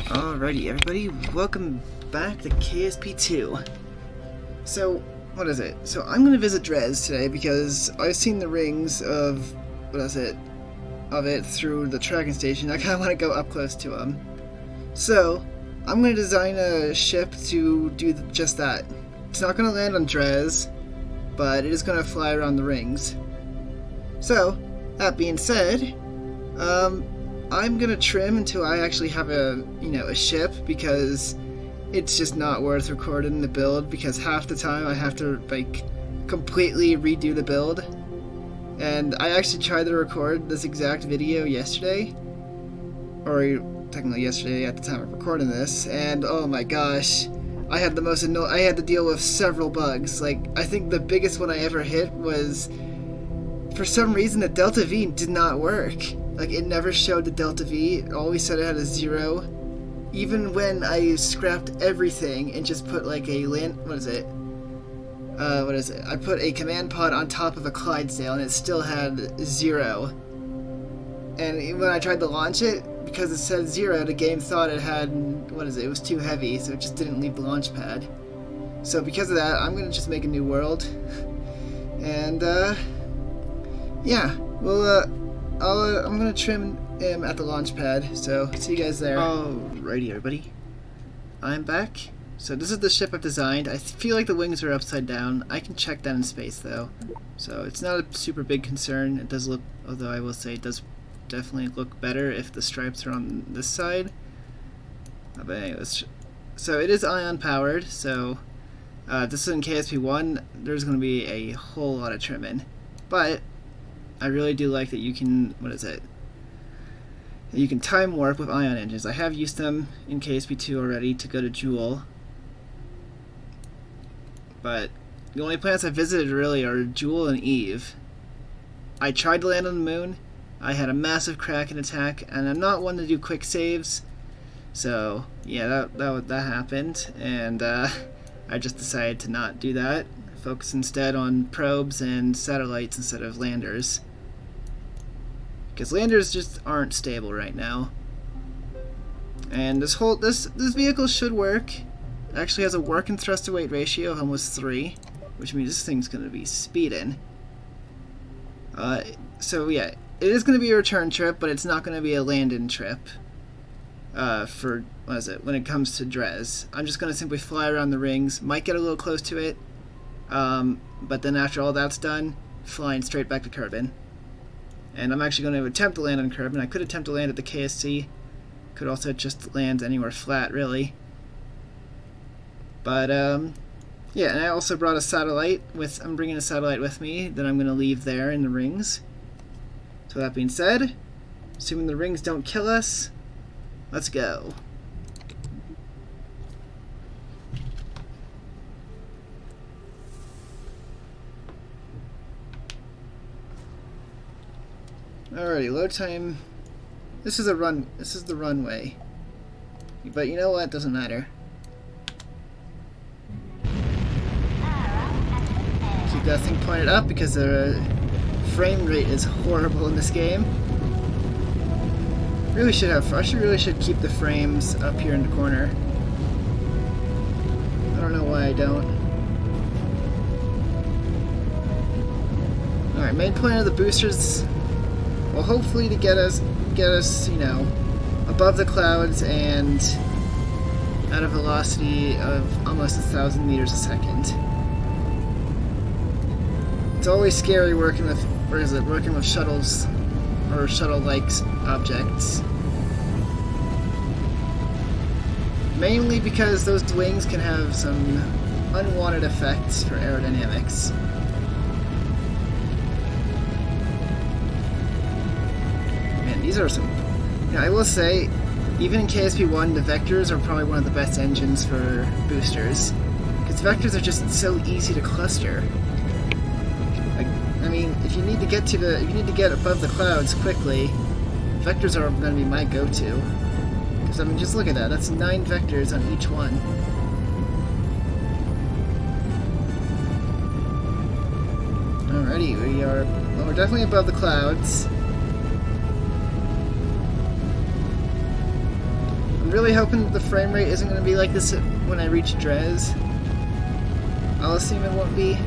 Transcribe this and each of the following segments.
Alrighty, everybody, welcome back to KSP2. So, what is it? So, I'm gonna visit Dres today because I've seen the rings of, of it through the tracking station. I kinda wanna go up close to them. So, I'm gonna design a ship to do just that. It's not gonna land on Dres, but it is gonna fly around the rings. So, that being said, I'm gonna trim until I actually have a ship, because it's just not worth recording the build, because half the time I have to completely redo the build. And I actually tried to record this exact video yesterday, or technically yesterday at the time of recording this, and oh my gosh, I had I had to deal with several bugs. I think the biggest one I ever hit was, for some reason, the Delta V did not work. It never showed the Delta V. It always said it had a 0. Even when I scrapped everything and just put I put a command pod on top of a Clydesdale and it still had 0. And when I tried to launch it, because it said 0, the game thought it had, it was too heavy, so it just didn't leave the launch pad. So because of that, I'm gonna just make a new world. And, yeah, well, I'm gonna trim him at the launch pad, so see you guys there. Alrighty, everybody. I'm back. So this is the ship I've designed. I feel like the wings are upside down. I can check that in space, though. So it's not a super big concern. It does look, although I will say it does definitely look better if the stripes are on this side. But anyways, so it is ion powered, so this is in KSP1. There's going to be a whole lot of trimming. But I really do like that you can, you can time warp with ion engines. I have used them in KSP2 already to go to Jewel. But the only planets I visited really are Jewel and Eve. I tried to land on the moon. I had a massive Kraken attack, and I'm not one to do quick saves. So, yeah, that happened, and I just decided to not do that. Focus instead on probes and satellites instead of landers. Because landers just aren't stable right now. And this vehicle should work. It actually has a work and thrust to weight ratio of almost 3, which means this thing's going to be speeding. So yeah, it is going to be a return trip, but it's not going to be a land-in trip. For when it comes to Dres. I'm just going to simply fly around the rings, might get a little close to it, but then after all that's done, flying straight back to Kerbin. And I'm actually going to attempt to land on Kerbin. I could attempt to land at the KSC. Could also just land anywhere flat, really. But, yeah, and I also brought a satellite I'm bringing a satellite with me that I'm going to leave there in the rings. So that being said, assuming the rings don't kill us, let's go. Alrighty, load time. This is the runway. But you know what? Doesn't matter. Keep that thing pointed up because the frame rate is horrible in this game. I really should keep the frames up here in the corner. I don't know why I don't. Alright, main point of the boosters. Well, hopefully to get us, above the clouds and at a velocity of almost 1,000 meters a second. It's always scary working with shuttles or shuttle-like objects. Mainly because those wings can have some unwanted effects for aerodynamics. These are some... I will say, even in KSP1, the vectors are probably one of the best engines for boosters. Because vectors are just so easy to cluster. I mean, if you need to get above the clouds quickly, vectors are going to be my go-to. Because, I mean, just look at that. That's 9 vectors on each one. Alrighty, we're definitely above the clouds. I'm really hoping the frame rate isn't going to be like this when I reach Dres. I'll assume it won't be.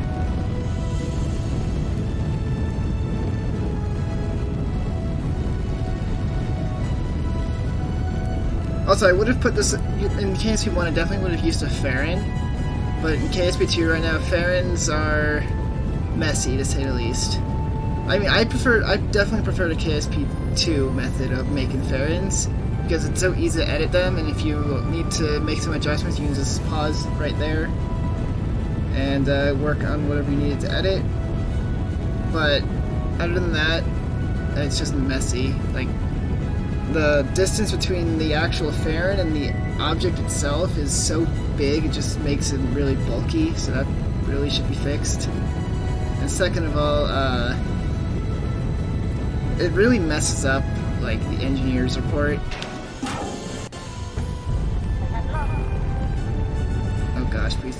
Also, I would have put this in KSP 1. I definitely would have used a Farron, but in KSP 2 right now, Farrons are messy to say the least. I mean, I definitely prefer the KSP 2 method of making Farrons because it's so easy to edit them, and if you need to make some adjustments, you can just pause right there and work on whatever you needed to edit. But other than that, it's just messy. Like, the distance between the actual Farron and the object itself is so big, it just makes it really bulky, so that really should be fixed. And second of all, it really messes up, like, the engineer's report. Oh gosh, please.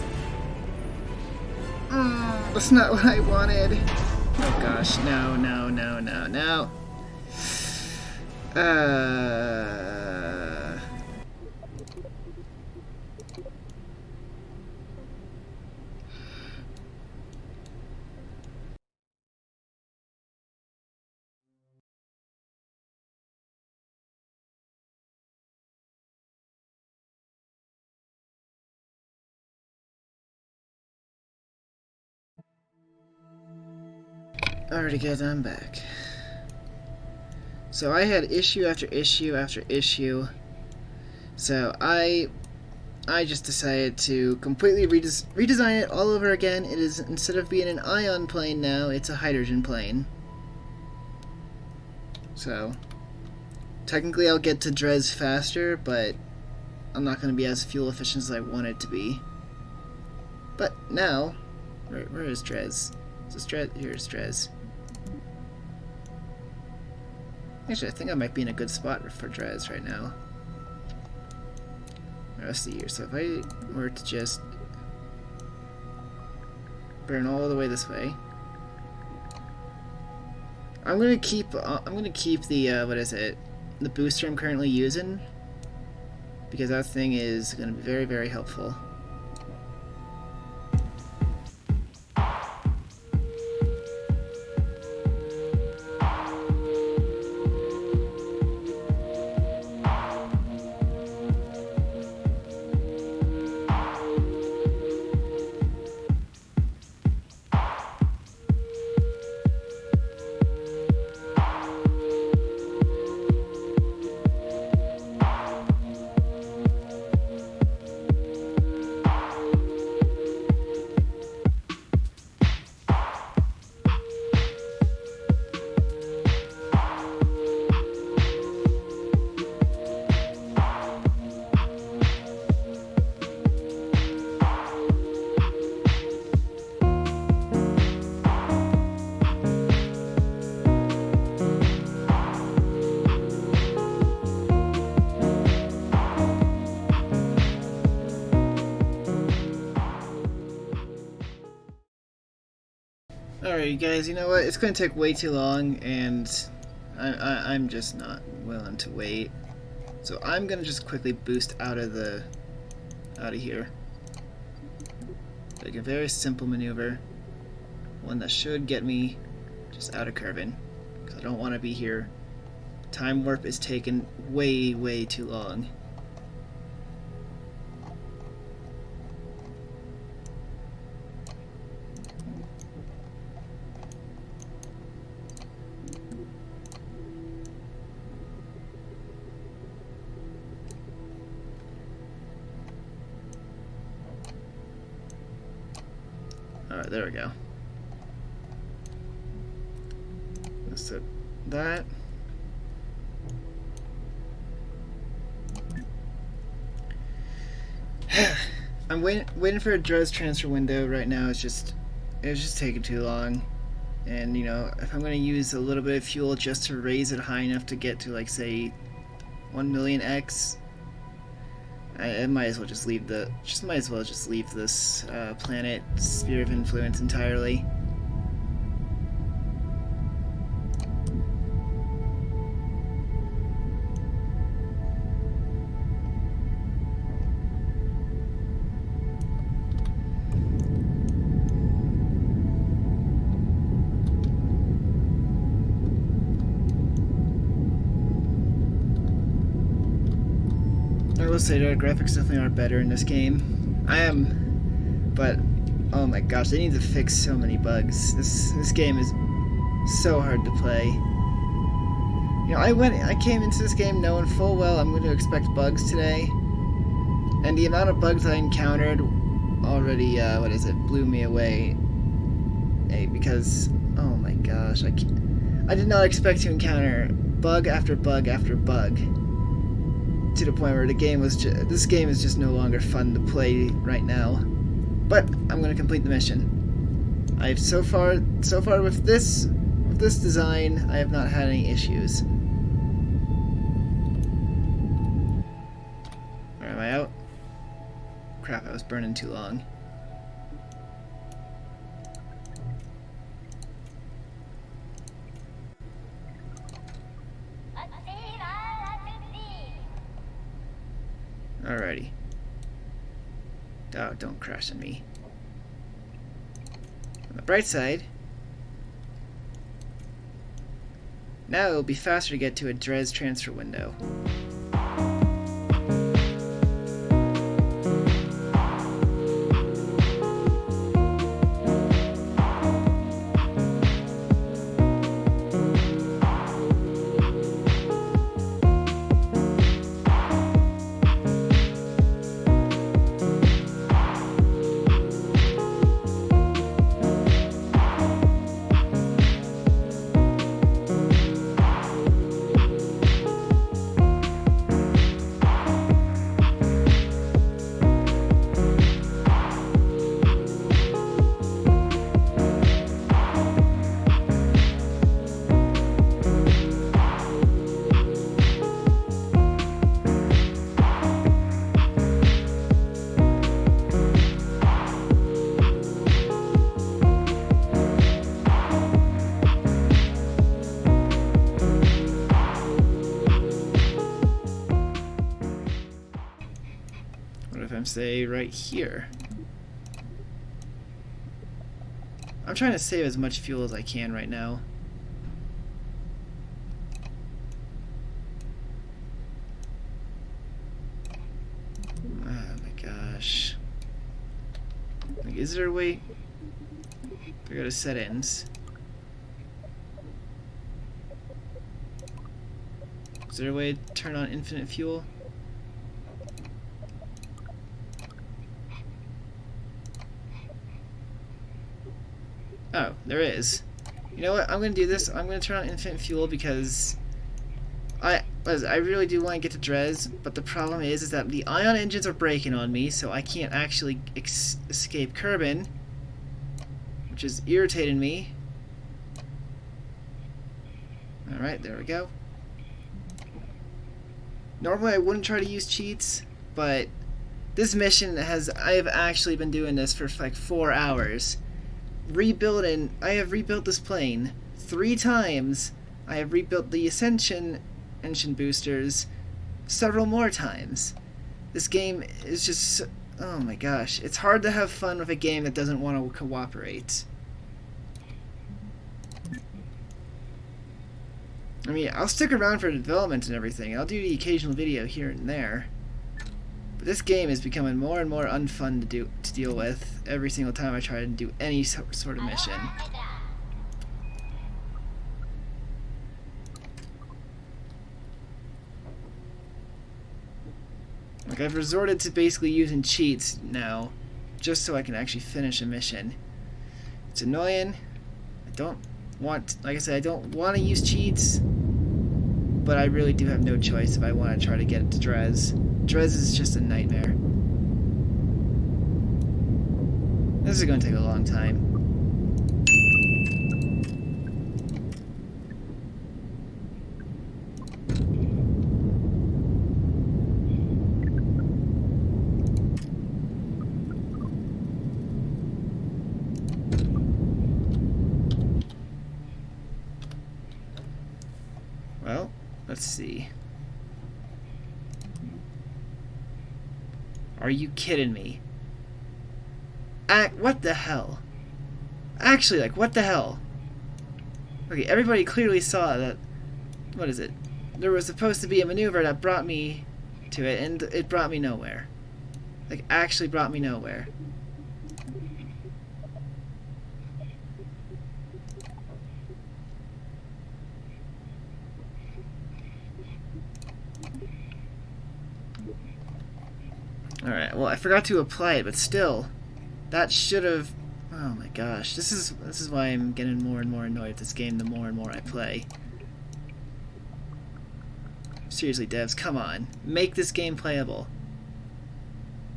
That's not what I wanted. Oh gosh, no, no, no, no, no. Alrighty guys, I'm back. So I had issue after issue after issue. So I just decided to completely redesign it all over again. It is, instead of being an ion plane now, it's a hydrogen plane. So technically I'll get to Dres faster, but I'm not going to be as fuel efficient as I want it to be. But now, where is Dres? Is this Dres? Here's Dres. Actually, I think I might be in a good spot for Dres right now. The rest of the year. So if I were to just burn all the way this way, I'm gonna keep the what is it? The booster I'm currently using, because that thing is gonna be very, very helpful. Alright guys, you know what? It's going to take way too long, and I'm just not willing to wait. So I'm going to just quickly boost out of here. Like a very simple maneuver. One that should get me just out of Kerbin. Because I don't want to be here. Time warp is taking way, way too long. Alright, there we go. Let's set that. I'm waiting for a Dres transfer window right now. It's just taking too long. And you know, if I'm gonna use a little bit of fuel just to raise it high enough to get to, like, say 1,000,000x, I might as well just leave this planet sphere of influence entirely. I will say the graphics definitely are better in this game. But oh my gosh, they need to fix so many bugs. This game is so hard to play. You know, I came into this game knowing full well I'm going to expect bugs today, and the amount of bugs I encountered already, blew me away. Because, oh my gosh, I did not expect to encounter bug after bug after bug, to the point where this game is just no longer fun to play right now. But I'm going to complete the mission. I've so far with this design, I have not had any issues. Am I out? Crap, I was burning too long. Alrighty. Oh, don't crash on me. On the bright side, now it'll be faster to get to a Dres transfer window. Say right here. I'm trying to save as much fuel as I can right now. Oh my gosh. Like, is there a way? I go to settings. Is there a way to turn on infinite fuel? Oh, there is. You know what? I'm going to do this. I'm going to turn on infinite fuel because I really do want to get to Dres, but the problem is that the ion engines are breaking on me, so I can't actually escape Kerbin, which is irritating me. Alright, there we go. Normally I wouldn't try to use cheats, but this mission I have actually been doing this for like 4 hours. I have rebuilt this plane 3 times. I have rebuilt the Ascension engine boosters several more times. This game is just, oh my gosh, it's hard to have fun with a game that doesn't want to cooperate. I mean, I'll stick around for development and everything. I'll do the occasional video here and there. But this game is becoming more and more unfun to deal with every single time I try to do any sort of mission. Like, I've resorted to basically using cheats now, just so I can actually finish a mission. It's annoying. Like I said, I don't want to use cheats, but I really do have no choice if I want to try to get it to Dres. Dres is just a nightmare. This is going to take a long time. Well, let's see. Are you kidding me? What the hell? Actually, like, what the hell? Okay, everybody clearly saw that... What is it? There was supposed to be a maneuver that brought me to it, and it brought me nowhere. Like, actually brought me nowhere. Alright, well, I forgot to apply it, but still, that should have... Oh my gosh, this is why I'm getting more and more annoyed with this game the more and more I play. Seriously, devs, come on. Make this game playable.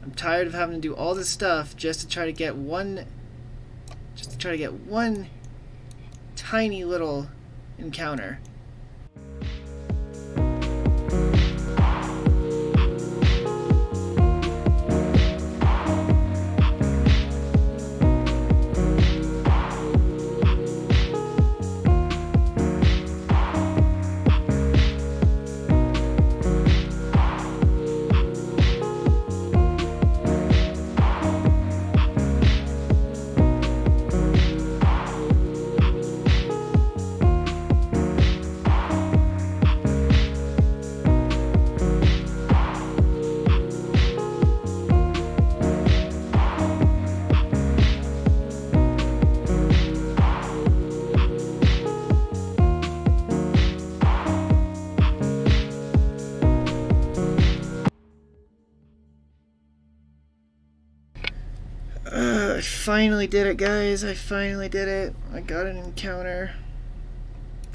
I'm tired of having to do all this stuff just to try to get one... tiny little encounter. I finally did it, guys. I finally did it. I got an encounter.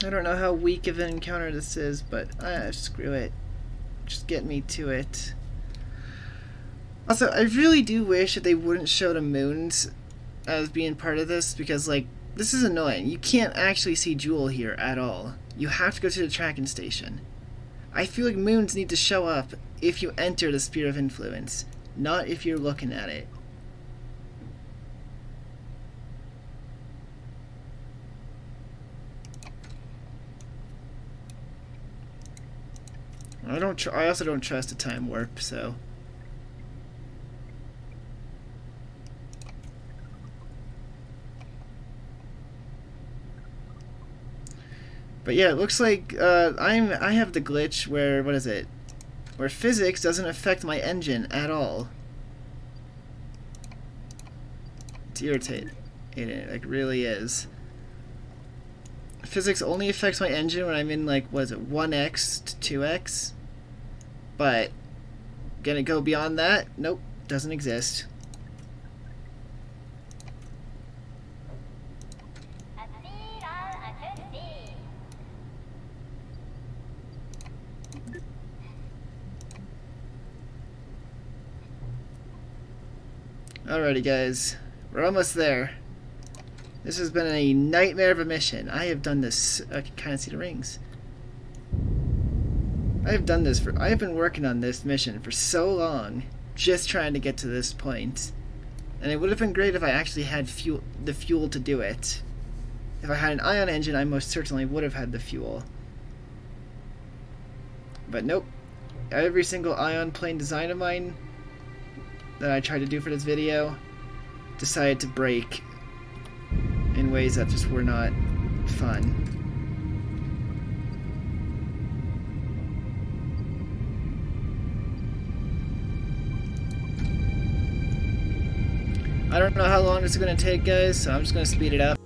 I don't know how weak of an encounter this is, but screw it. Just get me to it. Also, I really do wish that they wouldn't show the moons as being part of this, because, like, this is annoying. You can't actually see Jewel here at all. You have to go to the tracking station. I feel like moons need to show up if you enter the Sphere of Influence, not if you're looking at it. I also don't trust a time warp, so. But yeah, it looks like I have the glitch where, what is it? Where physics doesn't affect my engine at all. It's irritating. It like really is. Physics only affects my engine when I'm in, like, what is it, 1x to 2x? But gonna go beyond that? Nope, doesn't exist. Alrighty, guys, we're almost there. This has been a nightmare of a mission. I have done this. I can kind of see the rings. I have been working on this mission for so long, just trying to get to this point. And it would have been great if I actually had the fuel to do it. If I had an ion engine, I most certainly would have had the fuel. But nope. Every single ion plane design of mine that I tried to do for this video decided to break in ways that just were not fun. I don't know how long this is going to take, guys, so I'm just going to speed it up.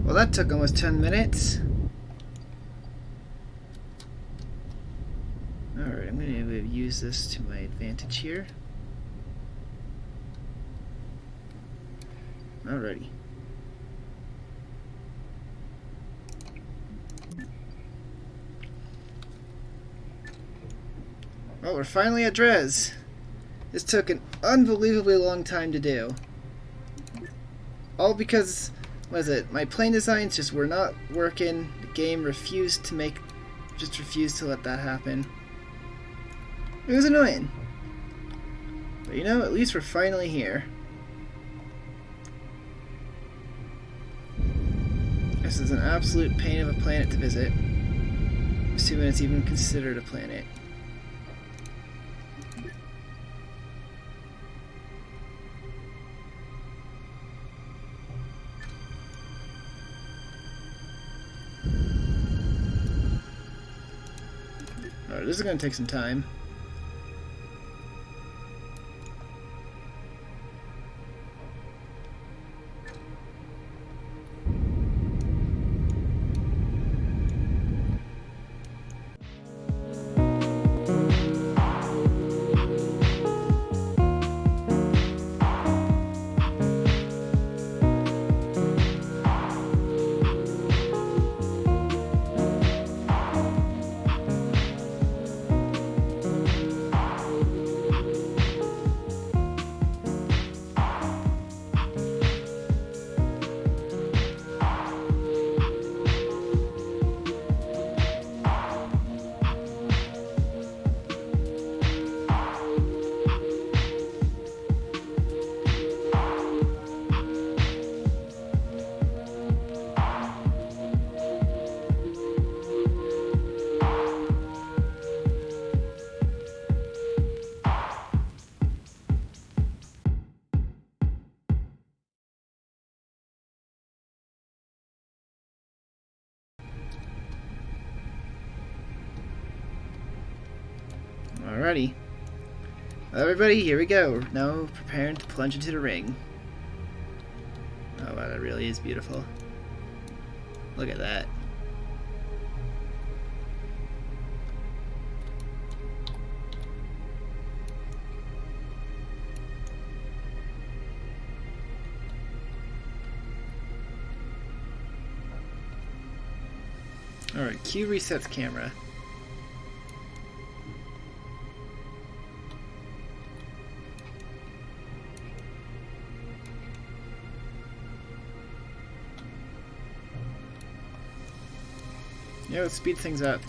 Well, that took almost 10 minutes. Alright, I'm going to use this to my advantage here. Alrighty. Well, we're finally at Dres. This took an unbelievably long time to do. All because, what is it, my plane designs just were not working. The game refused to let that happen. It was annoying. But you know, at least we're finally here. This is an absolute pain of a planet to visit, assuming it's even considered a planet. Alright, this is going to take some time. Alrighty. Well, everybody, here we go. We're now preparing to plunge into the ring. Oh wow, that really is beautiful. Look at that. Alright, Q resets camera. Yeah, let's speed things up.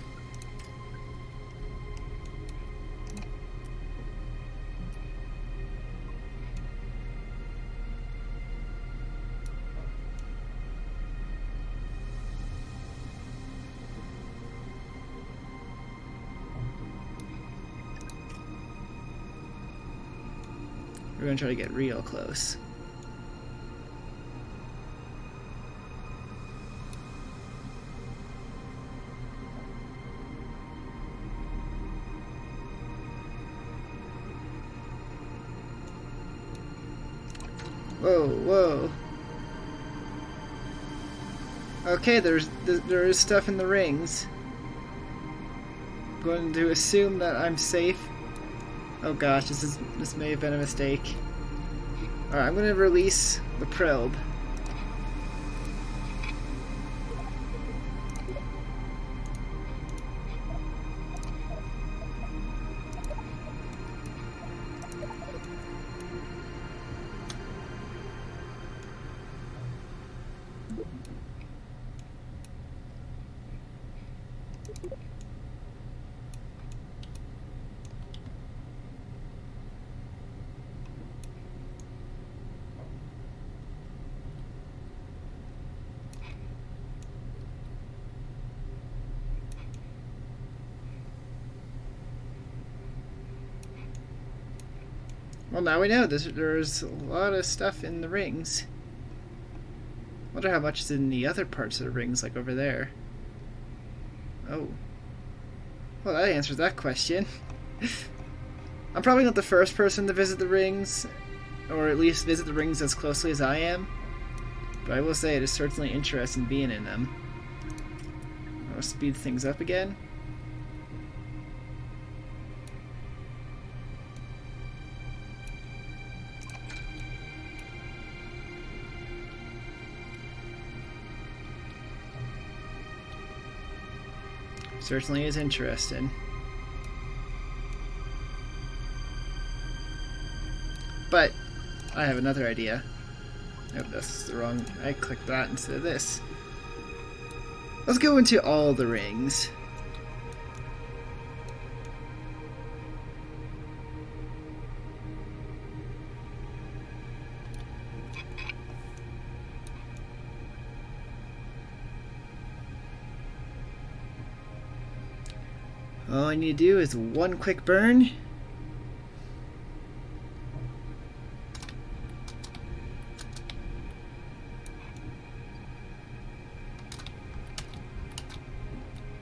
We're gonna try to get real close. Whoa, whoa. Okay, there is stuff in the rings. I'm going to assume that I'm safe. Oh gosh, this may have been a mistake. Alright, I'm going to release the probe. Well, now we know there's a lot of stuff in the rings. Wonder how much is in the other parts of the rings, like over there. Oh. Well, that answers that question. I'm probably not the first person to visit the rings, or at least visit the rings as closely as I am, but I will say it is certainly interesting being in them. I'll speed things up again. Certainly is interesting. But I have another idea. Nope, that's the wrong... I clicked that instead of this. Let's go into all the rings. All I need to do is one quick burn.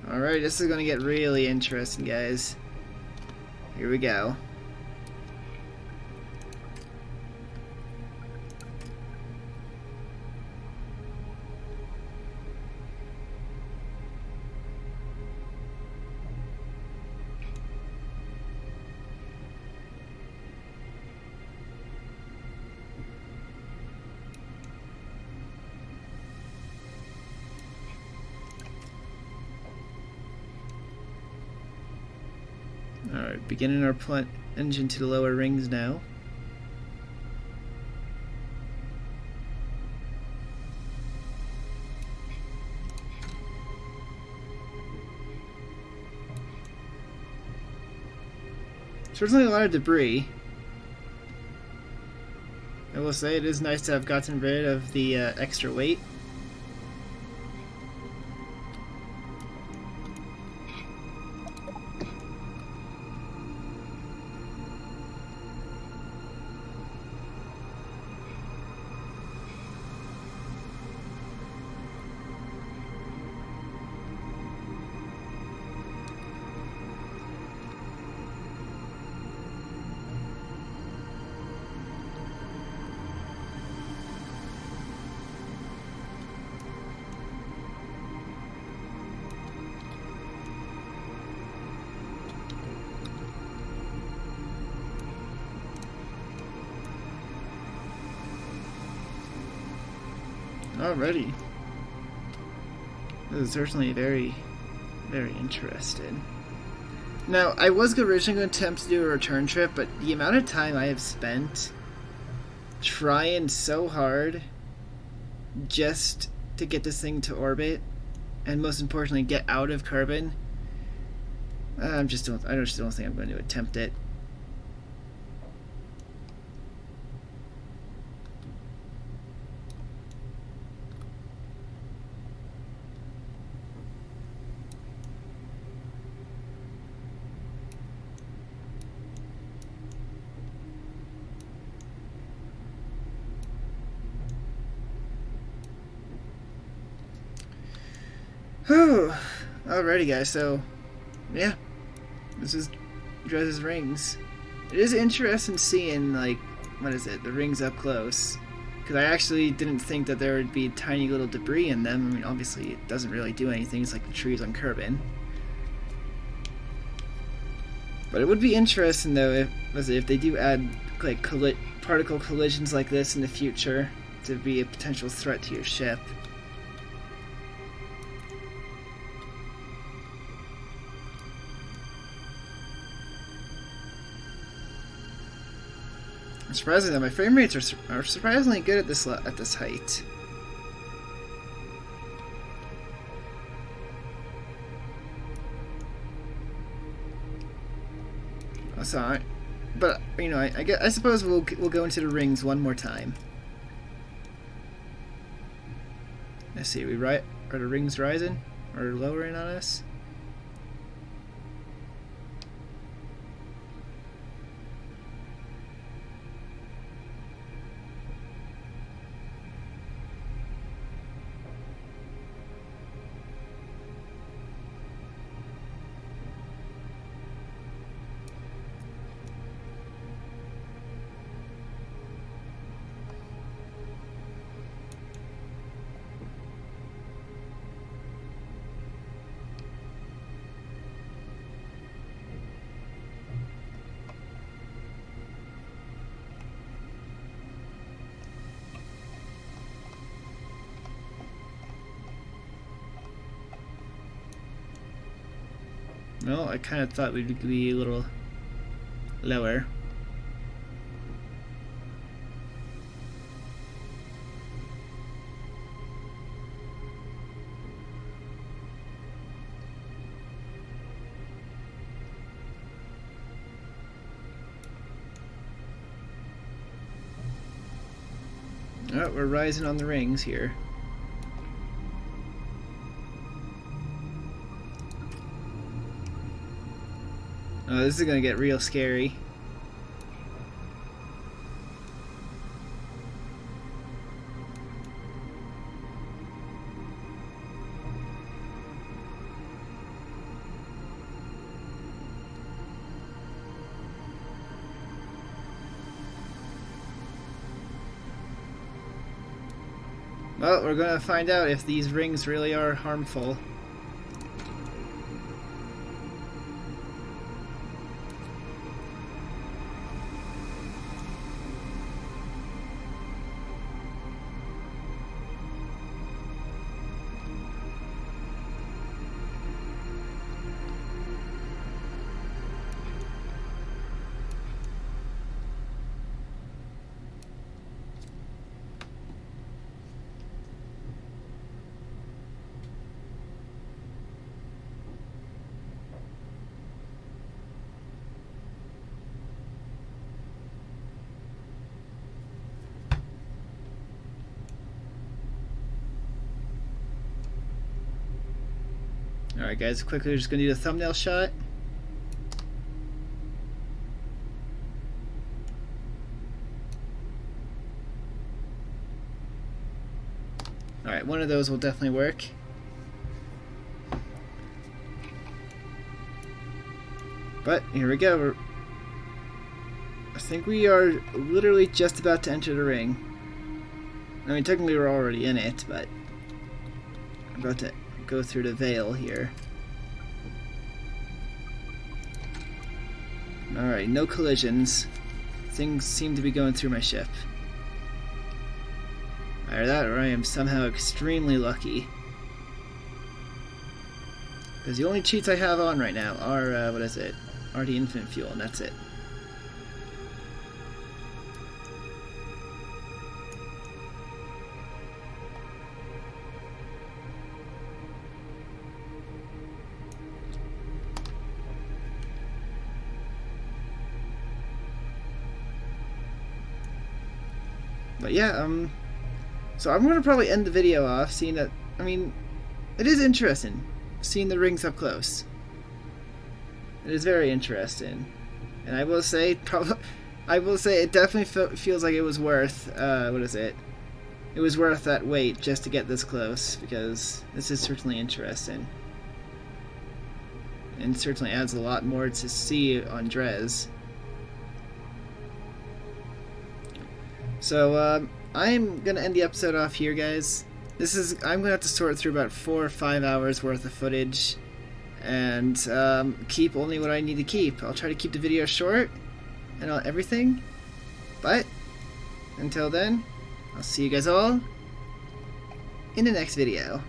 Alright, this is gonna get really interesting, guys. Here we go. Alright, beginning our plunge into the lower rings now. Certainly a lot of debris. I will say it is nice to have gotten rid of the extra weight. Alrighty. This is certainly very, very interesting. Now, I was originally going to attempt to do a return trip, but the amount of time I have spent trying so hard just to get this thing to orbit, and most importantly, get out of Kerbin, I just don't think I'm going to attempt it. Alrighty, guys, so yeah, this is Dres Rings. It is interesting seeing, like, what is it, the rings up close, because I actually didn't think that there would be tiny little debris in them. I mean, obviously it doesn't really do anything, it's like the trees on Kerbin. But it would be interesting though if they do add like particle collisions like this in the future to be a potential threat to your ship. Surprisingly, my frame rates are surprisingly good at this height. So, but you know, I suppose we'll go into the rings one more time. Let's see, are the rings rising or lowering on us? No, I kind of thought we'd be a little lower. Oh, we're rising on the rings here. Oh, this is gonna get real scary. Well, we're gonna find out if these rings really are harmful. Alright guys, quickly we're just gonna do a thumbnail shot. Alright, one of those will definitely work. But here we go. I think we are literally just about to enter the ring. I mean, technically we're already in it, but I'm about to go through the veil here. Alright, no collisions. Things seem to be going through my ship. Either that or I am somehow extremely lucky. Because the only cheats I have on right now are, what is it? RD Infinite Fuel, and that's it. But yeah, so I'm going to probably end the video off seeing that, I mean, it is interesting seeing the rings up close. It is very interesting. And I will say, it definitely feels like it was worth, what is it? It was worth that wait just to get this close, because this is certainly interesting. And certainly adds a lot more to see on Dres. So, I'm gonna end the episode off here, guys. I'm gonna have to sort through about 4 or 5 hours worth of footage, and keep only what I need to keep. I'll try to keep the video short and everything, but until then, I'll see you guys all in the next video.